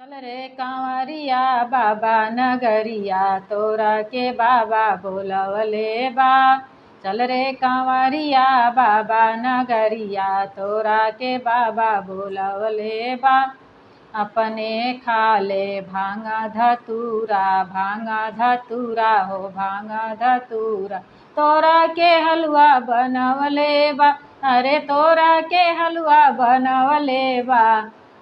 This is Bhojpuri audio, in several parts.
चल रे कांवरिया बाबा नगरिया तोरा के बाबा बोलवले बा। चल रे कांवरिया बाबा नगरिया तोरा के बाबा बोलवले बा। अपने खाले भांगा धतूरा हो भांगा धतूरा तोरा के हलवा बनवले बा। अरे तोरा के हलवा बनवले बा।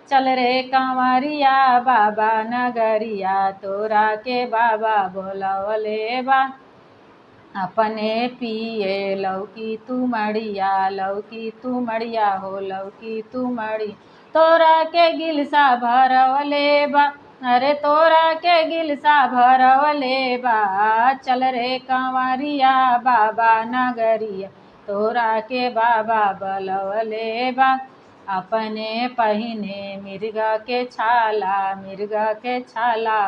चल रे कांवरिया बाबा नगरिया तोरा के बाबा बोलवले बा। अपने पिए लौकी तू मड़िया हो लौकी तू मड़ी तोरा के गिलसा भरवले बा। अरे तोरा के गिलसा भरवले बा। चल रे कांवरिया बाबा नगरिया तोरा के बाबा बोलवले बा। अपने पहिने मिर्गा के छाला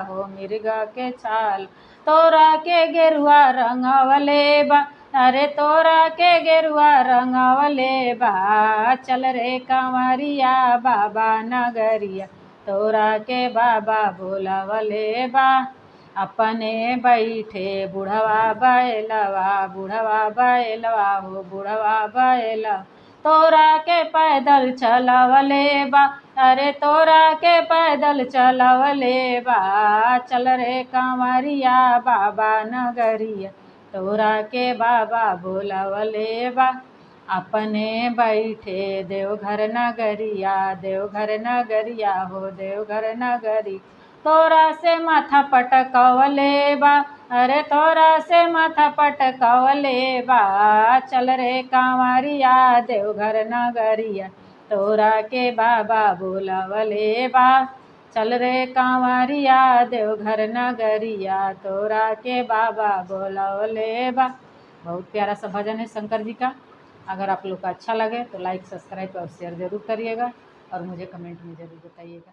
हो मिर्गा के छाल तोरा के गेरुआ रंगवले बा। अरे तोरा के गेरुआ रंगवले बा। चल रे कांवरिया बाबा नगरिया तोरा के बाबा बोलवले बा। अपने बैठे बुढ़वा बैलवा हो बुढ़वा बैलवा तोरा के पैदल चलवले बा। अरे तोरा के पैदल चलवले बा। चल रे कांवरिया बाबा नगरिया तोरा के बाबा बोलवले बा। अपने बैठे देवघर नगरिया हो देवघर नगरी तोरा से माथा पटकवले बा। अरे तोरा से माथा पटकवले बा। चल रे कांवरिया देवघर नगरिया तोरा के बाबा बोलवले बा। चल रे कांवरिया देवघर नगरिया तोरा के बाबा बोलवले बा। बहुत प्यारा सा भजन है शंकर जी का। अगर आप लोग को अच्छा लगे तो लाइक सब्सक्राइब और शेयर ज़रूर करिएगा और मुझे कमेंट में ज़रूर बताइएगा।